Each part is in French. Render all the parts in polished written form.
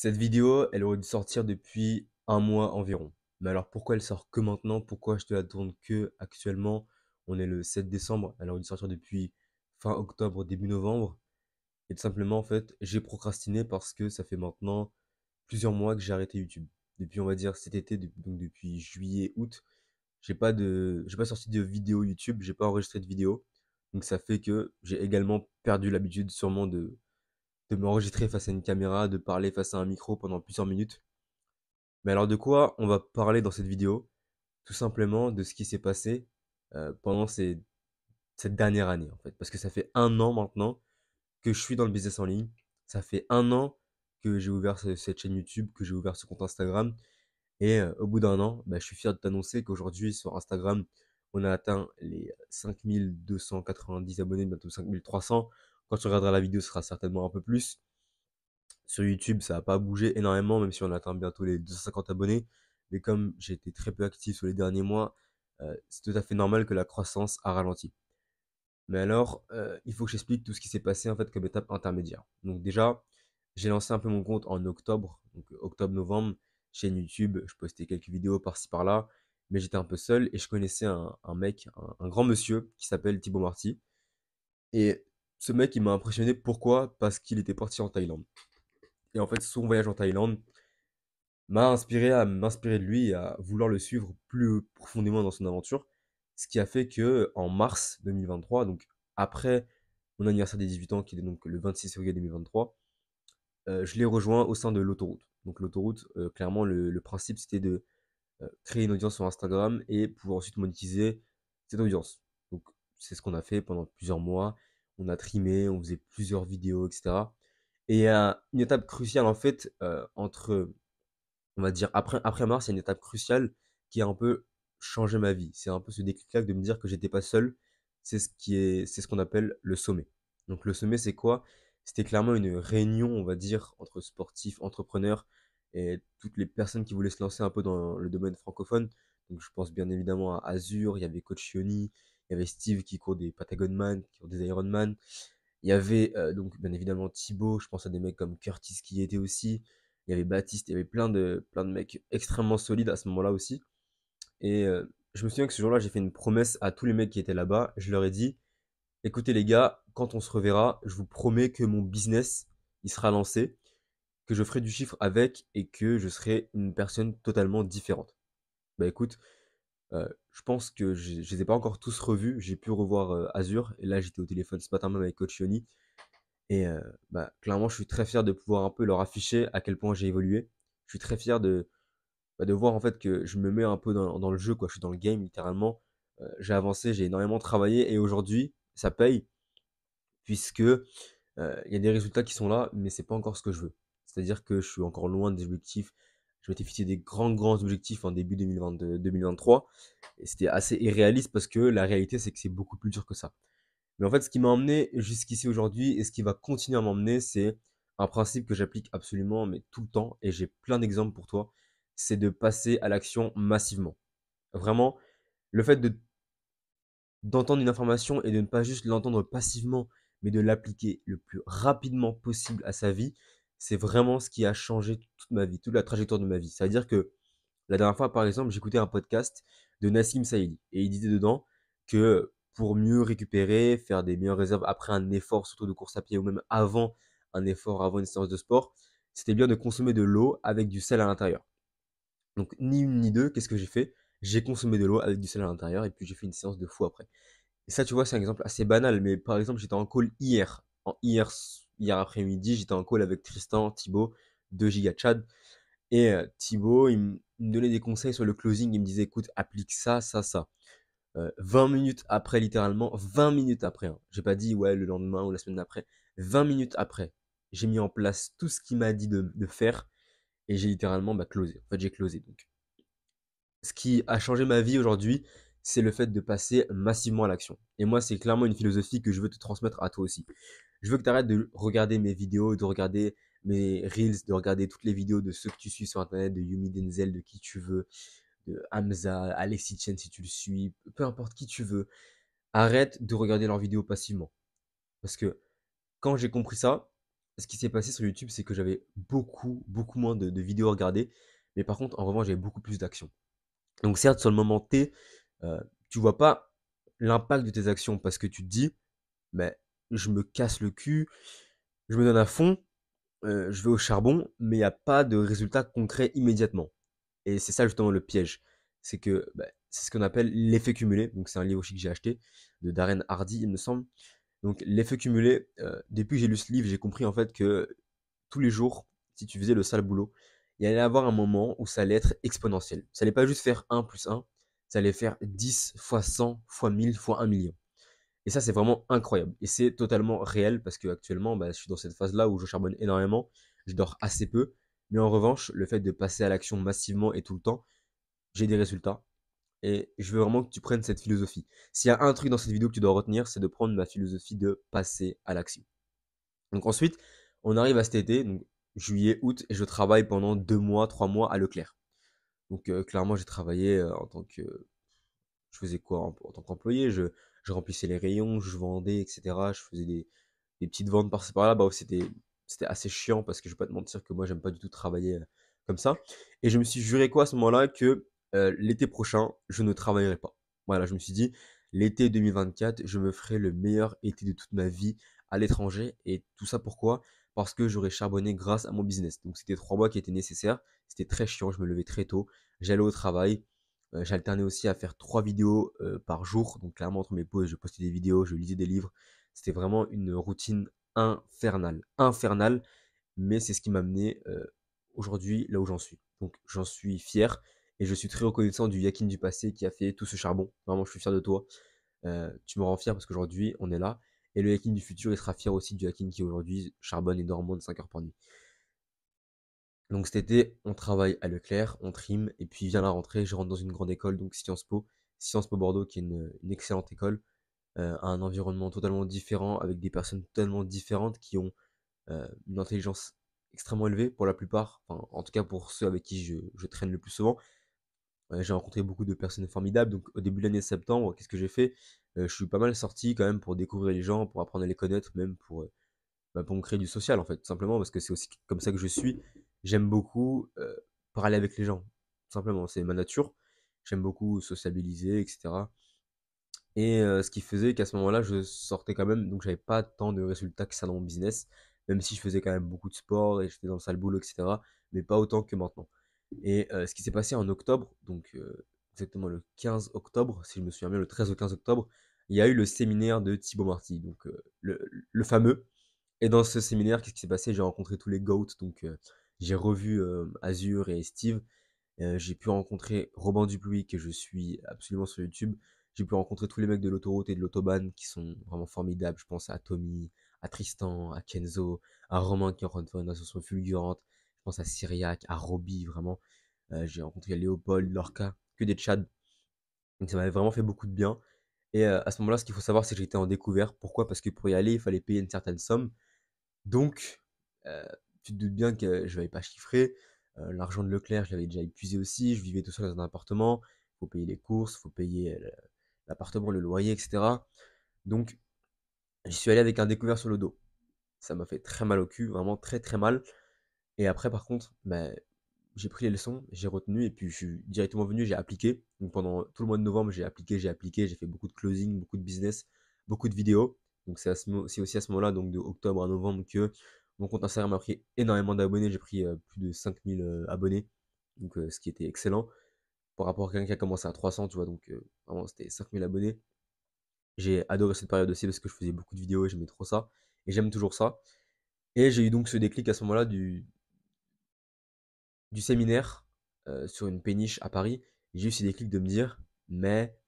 Cette vidéo, elle aurait dû sortir depuis un mois environ. Mais alors pourquoi elle sort que maintenant? Pourquoi je te la tourne que actuellement? On est le 7 décembre, elle aurait dû sortir depuis fin octobre, début novembre. Et tout simplement, en fait, j'ai procrastiné parce que ça fait maintenant plusieurs mois que j'ai arrêté YouTube. Depuis, on va dire, cet été, donc depuis juillet, août, j'ai pas sorti de vidéo YouTube, j'ai pas enregistré de vidéo. Donc ça fait que j'ai également perdu l'habitude sûrement de m'enregistrer face à une caméra, de parler face à un micro pendant plusieurs minutes. Mais alors de quoi on va parler dans cette vidéo? Tout simplement de ce qui s'est passé pendant cette dernière année en fait. Parce que ça fait un an maintenant que je suis dans le business en ligne. Ça fait un an que j'ai ouvert cette chaîne YouTube, que j'ai ouvert ce compte Instagram. Et au bout d'un an, bah, je suis fier de t'annoncer qu'aujourd'hui sur Instagram, on a atteint les 5290 abonnés, bientôt 5300. Quand tu regarderas la vidéo, ce sera certainement un peu plus. Sur YouTube, ça n'a pas bougé énormément, même si on atteint bientôt les 250 abonnés. Mais comme j'ai été très peu actif sur les derniers mois, c'est tout à fait normal que la croissance a ralenti. Mais alors, il faut que j'explique tout ce qui s'est passé en fait comme étape intermédiaire. Donc déjà, j'ai lancé un peu mon compte en octobre, donc octobre-novembre, chaîne YouTube. Je postais quelques vidéos par-ci par-là, mais j'étais un peu seul et je connaissais un mec, un grand monsieur qui s'appelle Thibaut Marty. Et ce mec, il m'a impressionné. Pourquoi? Parce qu'il était parti en Thaïlande. Et en fait, son voyage en Thaïlande m'a inspiré à m'inspirer de lui et à vouloir le suivre plus profondément dans son aventure. Ce qui a fait que en mars 2023, donc après mon anniversaire des 18 ans, qui est donc le 26 février 2023, je l'ai rejoint au sein de l'autoroute. Donc l'autoroute, clairement, le principe, c'était de créer une audience sur Instagram et pouvoir ensuite monétiser cette audience. Donc c'est ce qu'on a fait pendant plusieurs mois. On a trimé, on faisait plusieurs vidéos, etc. Et il y a une étape cruciale en fait entre, on va dire, après mars, il y a une étape cruciale qui a un peu changé ma vie. C'est un peu ce déclic-là de me dire que j'étais pas seul. C'est ce qu'on appelle le sommet. Donc le sommet, c'est quoi? C'était clairement une réunion, on va dire, entre sportifs, entrepreneurs et toutes les personnes qui voulaient se lancer un peu dans le domaine francophone. Donc je pense bien évidemment à Azur, il y avait Coach Yoni, il y avait Steve qui court des Patagonman, qui court des Ironman. Il y avait donc bien évidemment Thibaut, je pense à des mecs comme Curtis qui y était aussi. Il y avait Baptiste, il y avait plein de mecs extrêmement solides à ce moment-là aussi. Et je me souviens que ce jour-là, j'ai fait une promesse à tous les mecs qui étaient là-bas. Je leur ai dit, écoutez les gars, quand on se reverra, je vous promets que mon business, il sera lancé, que je ferai du chiffre avec et que je serai une personne totalement différente. Bah écoute, je pense que je les ai pas encore tous revus. J'ai pu revoir Azur. Et là, j'étais au téléphone ce matin même avec Coach Yoni. Et bah, clairement, je suis très fier de pouvoir un peu leur afficher à quel point j'ai évolué. Je suis très fier de voir en fait que je me mets un peu dans le jeu, quoi. Je suis dans le game littéralement. J'ai avancé, j'ai énormément travaillé et aujourd'hui, ça paye puisque il y a des résultats qui sont là, mais c'est pas encore ce que je veux. C'est-à-dire que je suis encore loin des objectifs. Je m'étais fixé des grands objectifs en début 2022, 2023 et c'était assez irréaliste parce que la réalité, c'est que c'est beaucoup plus dur que ça. Mais en fait, ce qui m'a emmené jusqu'ici aujourd'hui et ce qui va continuer à m'emmener, c'est un principe que j'applique absolument, mais tout le temps, et j'ai plein d'exemples pour toi, c'est de passer à l'action massivement. Vraiment, le fait d'entendre une information et de ne pas juste l'entendre passivement, mais de l'appliquer le plus rapidement possible à sa vie, c'est vraiment ce qui a changé toute ma vie, toute la trajectoire de ma vie. C'est-à-dire que la dernière fois, par exemple, j'écoutais un podcast de Nassim Saïdi et il disait dedans que pour mieux récupérer, faire des meilleures réserves après un effort, surtout de course à pied ou même avant un effort, avant une séance de sport, c'était bien de consommer de l'eau avec du sel à l'intérieur. Donc ni une ni deux, qu'est-ce que j'ai fait? J'ai consommé de l'eau avec du sel à l'intérieur et puis j'ai fait une séance de fou après. Et ça, tu vois, c'est un exemple assez banal, mais par exemple, j'étais en call hier, hier après-midi, j'étais en call avec Tristan, Thibaut, de Giga Chad. Et Thibaut, il me donnait des conseils sur le closing. Il me disait, écoute, applique ça, ça, ça. 20 minutes après, littéralement, 20 minutes après, hein. J'ai pas dit, ouais, le lendemain ou la semaine d'après. 20 minutes après, j'ai mis en place tout ce qu'il m'a dit de faire et j'ai littéralement bah, closé. En fait, j'ai closé. Donc, ce qui a changé ma vie aujourd'hui, c'est le fait de passer massivement à l'action. Et moi, c'est clairement une philosophie que je veux te transmettre à toi aussi. Je veux que tu arrêtes de regarder mes vidéos, de regarder mes reels, de regarder toutes les vidéos de ceux que tu suis sur internet, de Yumi Denzel, de qui tu veux, de Hamza, Alexis Chen si tu le suis, peu importe qui tu veux. Arrête de regarder leurs vidéos passivement. Parce que quand j'ai compris ça, ce qui s'est passé sur YouTube, c'est que j'avais beaucoup, beaucoup moins de vidéos à regarder. Mais par contre, en revanche, j'avais beaucoup plus d'actions. Donc certes, sur le moment T, tu vois pas l'impact de tes actions parce que tu te dis: «Beh, je me casse le cul, je me donne à fond, je vais au charbon», mais il y a pas de résultat concret immédiatement. Et c'est ça justement le piège. C'est que, bah, c'est ce qu'on appelle l'effet cumulé. Donc c'est un livre aussi que j'ai acheté de Darren Hardy, il me semble. Donc l'effet cumulé, depuis que j'ai lu ce livre, j'ai compris en fait que tous les jours, si tu faisais le sale boulot, il y allait avoir un moment où ça allait être exponentiel. Ça allait pas juste faire 1 plus 1, ça allait faire 10 fois 100 fois 1000 fois 1 million. Et ça, c'est vraiment incroyable. Et c'est totalement réel parce que actuellement, bah, je suis dans cette phase-là où je charbonne énormément, je dors assez peu. Mais en revanche, le fait de passer à l'action massivement et tout le temps, j'ai des résultats. Et je veux vraiment que tu prennes cette philosophie. S'il y a un truc dans cette vidéo que tu dois retenir, c'est de prendre ma philosophie de passer à l'action. Donc ensuite, on arrive à cet été, donc juillet, août, et je travaille pendant 2 mois, 3 mois à Leclerc. Donc clairement, j'ai travaillé en tant que... Je faisais quoi en tant qu'employé? Je remplissais les rayons, je vendais, etc. Je faisais des petites ventes par-ci par-là. Bah, c'était assez chiant parce que je vais pas te mentir que moi, j'aime pas du tout travailler comme ça. Et je me suis juré quoi à ce moment-là que l'été prochain, je ne travaillerai pas. Voilà, je me suis dit, l'été 2024, je me ferai le meilleur été de toute ma vie à l'étranger. Et tout ça pourquoi? Parce que j'aurais charbonné grâce à mon business. Donc c'était 3 mois qui étaient nécessaires. C'était très chiant, je me levais très tôt. J'allais au travail. J'alternais aussi à faire 3 vidéos par jour. Donc clairement, entre mes pauses, je postais des vidéos, je lisais des livres. C'était vraiment une routine infernale. Infernale, mais c'est ce qui m'a mené aujourd'hui là où j'en suis. Donc j'en suis fier et je suis très reconnaissant du Yakin du passé qui a fait tout ce charbon. Vraiment, je suis fier de toi. Tu me rends fier parce qu'aujourd'hui, on est là. Et le Yakin du futur, il sera fier aussi du Yakin qui aujourd'hui charbonne et dort moins de 5 heures par nuit. Donc cet été, on travaille à Leclerc, on trime, et puis vient la rentrée, je rentre dans une grande école, donc Sciences Po Bordeaux, qui est une excellente école, un environnement totalement différent, avec des personnes totalement différentes qui ont une intelligence extrêmement élevée pour la plupart, enfin, en tout cas pour ceux avec qui je traîne le plus souvent. J'ai rencontré beaucoup de personnes formidables, donc au début de l'année septembre, qu'est-ce que j'ai fait? Je suis pas mal sorti quand même pour découvrir les gens, pour apprendre à les connaître, même pour me créer du social en fait, tout simplement parce que c'est aussi comme ça que je suis. J'aime beaucoup parler avec les gens, tout simplement, c'est ma nature. J'aime beaucoup sociabiliser, etc. Et ce qui faisait qu'à ce moment-là, je sortais quand même, donc j'avais pas tant de résultats que ça dans mon business, même si je faisais quand même beaucoup de sport et j'étais dans le sale boulot, etc. Mais pas autant que maintenant. Et ce qui s'est passé en octobre, donc exactement le 15 octobre, si je me souviens bien, le 13 au 15 octobre, il y a eu le séminaire de Thibaut Marty, donc le fameux. Et dans ce séminaire, qu'est-ce qui s'est passé? J'ai rencontré tous les GOAT, donc j'ai revu Azur et Steve. J'ai pu rencontrer Robin Dupluy, que je suis absolument sur YouTube. J'ai pu rencontrer tous les mecs de l'autoroute et de l'autobahn qui sont vraiment formidables. Je pense à Tommy, à Tristan, à Kenzo, à Romain qui est en train de faire une ascension fulgurante. Je pense à Cyriac, à Roby, vraiment. J'ai rencontré Léopold, Lorca, que des Tchad. Donc ça m'avait vraiment fait beaucoup de bien. Et à ce moment-là, ce qu'il faut savoir, c'est que j'étais en découvert. Pourquoi? Parce que pour y aller, il fallait payer une certaine somme. Donc, tu te doutes bien que je n'avais pas chiffré. L'argent de Leclerc, je l'avais déjà épuisé aussi. Je vivais tout seul dans un appartement. Il faut payer les courses, il faut payer l'appartement, le loyer, etc. Donc, j'y suis allé avec un découvert sur le dos. Ça m'a fait très mal au cul, vraiment très très mal. Et après, par contre, bah, j'ai pris les leçons, j'ai retenu et puis je suis directement venu, j'ai appliqué. Donc pendant tout le mois de novembre, j'ai appliqué, j'ai fait beaucoup de closing, beaucoup de business, beaucoup de vidéos. Donc c'est aussi à ce moment-là, donc de octobre à novembre, que mon compte Instagram m'a pris énormément d'abonnés. J'ai pris plus de 5000 abonnés, donc ce qui était excellent par rapport à quelqu'un qui a commencé à 300, tu vois. Donc vraiment, c'était 5000 abonnés. J'ai adoré cette période aussi parce que je faisais beaucoup de vidéos et j'aimais trop ça. Et j'aime toujours ça. Et j'ai eu donc ce déclic à ce moment-là du séminaire sur une péniche à Paris. J'ai eu ce déclic de me dire, mais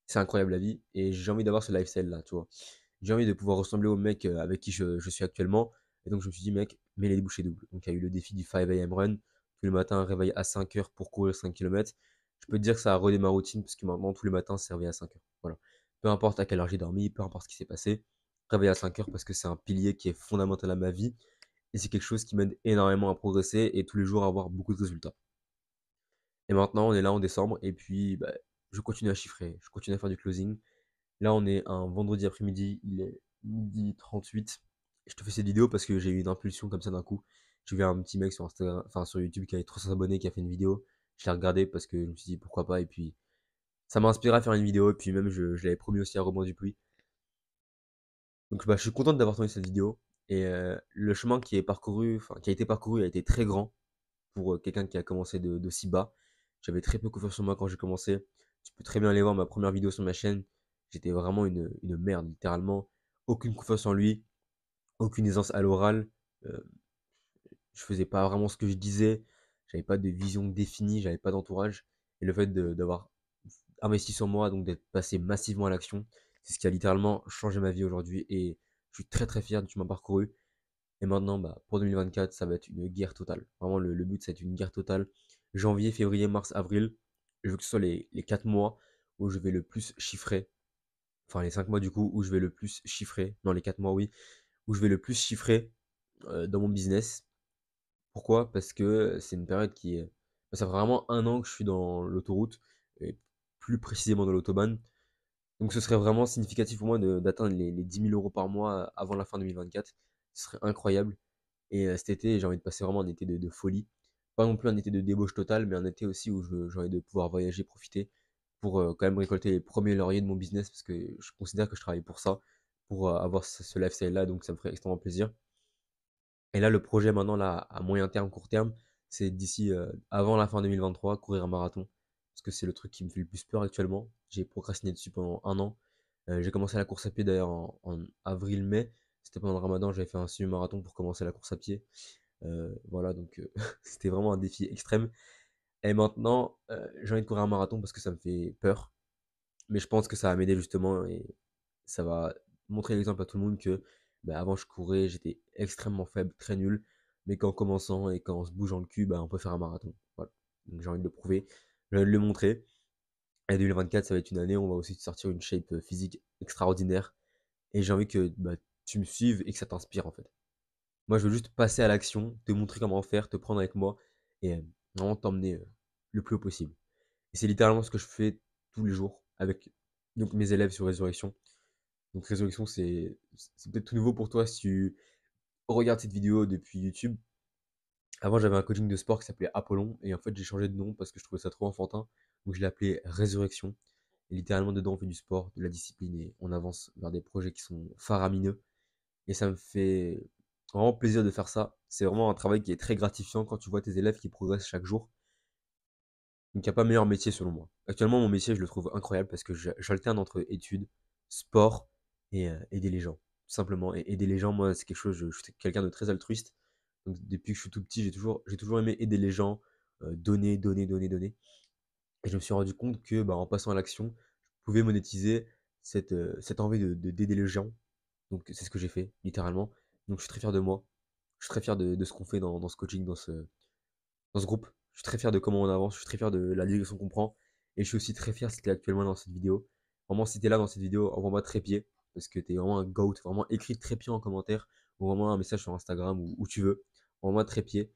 c'est incroyable la vie et j'ai envie d'avoir ce lifestyle là, tu vois. J'ai envie de pouvoir ressembler au mec avec qui je suis actuellement. Et donc je me suis dit, mec, mets les bouchées doubles. Donc il y a eu le défi du 5 a.m. run. Tous les matins, réveil à 5 heures pour courir 5 km. Je peux te dire que ça a redémarré ma routine parce que maintenant, tous les matins, c'est réveil à 5 heures. Voilà. Peu importe à quelle heure j'ai dormi, peu importe ce qui s'est passé, réveil à 5 heures parce que c'est un pilier qui est fondamental à ma vie et c'est quelque chose qui m'aide énormément à progresser et tous les jours à avoir beaucoup de résultats. Et maintenant, on est là en décembre et puis bah, je continue à chiffrer, je continue à faire du closing. Là, on est un vendredi après-midi, il est 12h38 Je te fais cette vidéo parce que j'ai eu une impulsion comme ça d'un coup. J'ai vu un petit mec sur Instagram, enfin sur YouTube qui avait 300 abonnés, qui a fait une vidéo. Je l'ai regardé parce que je me suis dit pourquoi pas. Et puis ça m'a inspiré à faire une vidéo. Et puis même je l'avais promis aussi à Robin Dupuis. Donc bah, je suis content d'avoir tourné cette vidéo. Et le chemin qui est parcouru, enfin qui a été parcouru a été très grand pour quelqu'un qui a commencé de si bas. J'avais très peu confiance en moi quand j'ai commencé. Tu peux très bien aller voir ma première vidéo sur ma chaîne. J'étais vraiment une merde, littéralement. Aucune confiance en lui, aucune aisance à l'oral. Euh, je faisais pas vraiment ce que je disais. J'avais pas de vision définie, j'avais pas d'entourage. Et le fait d'avoir investi sur moi, donc d'être passé massivement à l'action, c'est ce qui a littéralement changé ma vie aujourd'hui. Et je suis très très fier du chemin parcouru. Et maintenant, bah, pour 2024, ça va être une guerre totale. Vraiment, le but, c'est une guerre totale. Janvier, février, mars, avril. Je veux que ce soit les 4 mois où je vais le plus chiffrer. Enfin, les 5 mois du coup, où je vais le plus chiffrer. Non, les 4 mois, oui. Où je vais le plus chiffrer dans mon business. Pourquoi? Parce que c'est une période qui est. Ça fait vraiment un an que je suis dans l'autoroute. Et plus précisément dans l'autobahn. Donc ce serait vraiment significatif pour moi d'atteindre les 10 000 euros par mois avant la fin 2024. Ce serait incroyable. Et cet été, j'ai envie de passer vraiment un été de folie. Pas non plus un été de débauche totale, mais un été aussi où j'ai envie de pouvoir voyager, profiter, pour quand même récolter les premiers lauriers de mon business, parce que je considère que je travaille pour ça, pour avoir ce lifestyle-là, donc ça me ferait extrêmement plaisir. Et là, le projet maintenant, là, à moyen terme, court terme, c'est d'ici avant la fin 2023, courir un marathon. Parce que c'est le truc qui me fait le plus peur actuellement. J'ai procrastiné dessus pendant un an. J'ai commencé la course à pied d'ailleurs en avril-mai. C'était pendant le ramadan, j'avais fait un semi-marathon pour commencer la course à pied. Voilà, donc c'était vraiment un défi extrême. Et maintenant, j'ai envie de courir un marathon parce que ça me fait peur. Mais je pense que ça va m'aider justement et ça va montrer l'exemple à tout le monde que bah, avant je courais, j'étais extrêmement faible, très nul. Mais qu'en commençant et qu'en se bougeant le cul, bah, on peut faire un marathon. Voilà. Donc j'ai envie de le prouver, j'ai envie de le montrer. Et 2024, ça va être une année où on va aussi sortir une shape physique extraordinaire. Et j'ai envie que bah, tu me suives et que ça t'inspire en fait. Moi, je veux juste passer à l'action, te montrer comment faire, te prendre avec moi et vraiment t'emmener le plus haut possible. Et c'est littéralement ce que je fais tous les jours avec donc mes élèves sur Résurrection. Donc Résurrection, c'est peut-être tout nouveau pour toi si tu regardes cette vidéo depuis YouTube. Avant, j'avais un coaching de sport qui s'appelait Apollon et en fait, j'ai changé de nom parce que je trouvais ça trop enfantin. Donc je l'ai appelé Résurrection. Et littéralement, dedans, on fait du sport, de la discipline et on avance vers des projets qui sont faramineux. Et ça me fait vraiment plaisir de faire ça. C'est vraiment un travail qui est très gratifiant quand tu vois tes élèves qui progressent chaque jour. Donc il n'y a pas meilleur métier selon moi. Actuellement, mon métier, je le trouve incroyable parce que j'alterne entre études, sport et aider les gens. Tout simplement. Et aider les gens, moi, c'est quelque chose, je suis quelqu'un de très altruiste. Donc depuis que je suis tout petit, j'ai toujours aimé aider les gens, donner, donner, donner, donner. Et je me suis rendu compte que bah, en passant à l'action, je pouvais monétiser cette envie d'aider les gens. Donc c'est ce que j'ai fait, littéralement. Donc je suis très fier de moi. Je suis très fier de ce qu'on fait dans ce coaching, dans ce groupe. Je suis très fier de comment on avance, je suis très fier de la direction qu'on prend. Et je suis aussi très fier si t'es actuellement dans cette vidéo. Vraiment, si t'es là dans cette vidéo, envoie-moi trépied. Parce que t'es vraiment un goat. Vraiment, écris trépied en commentaire. Ou vraiment un message sur Instagram ou où tu veux. Envoie-moi trépied.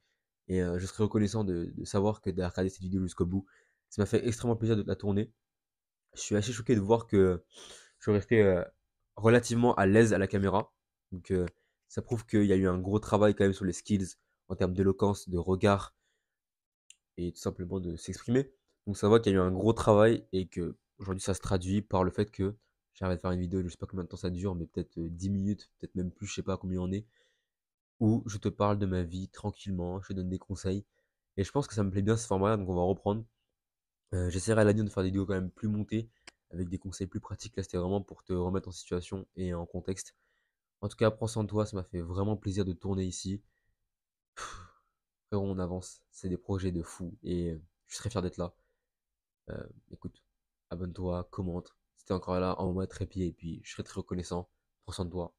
Et je serais reconnaissant de savoir que d'avoir regardé cette vidéo jusqu'au bout. Ça m'a fait extrêmement plaisir de la tourner. Je suis assez choqué de voir que je suis resté relativement à l'aise à la caméra. Donc ça prouve qu'il y a eu un gros travail quand même sur les skills en termes d'éloquence, de regard, et tout simplement de s'exprimer. Donc ça voit qu'il y a eu un gros travail et que aujourd'hui ça se traduit par le fait que j'arrête de faire une vidéo, je sais pas combien de temps ça dure, mais peut-être 10 minutes, peut-être même plus, je sais pas combien on est, où je te parle de ma vie tranquillement, je te donne des conseils. Et je pense que ça me plaît bien ce format-là, donc on va reprendre. J'essaierai à l'avenir de faire des vidéos quand même plus montées, avec des conseils plus pratiques. Là, c'était vraiment pour te remettre en situation et en contexte. En tout cas, prends soin de toi, ça m'a fait vraiment plaisir de tourner ici. Frérot, on avance, c'est des projets de fou et je serais fier d'être là. Écoute, abonne-toi, commente. Si t'es encore là, envoie-moi trépied et puis je serai très reconnaissant. Prends soin de toi.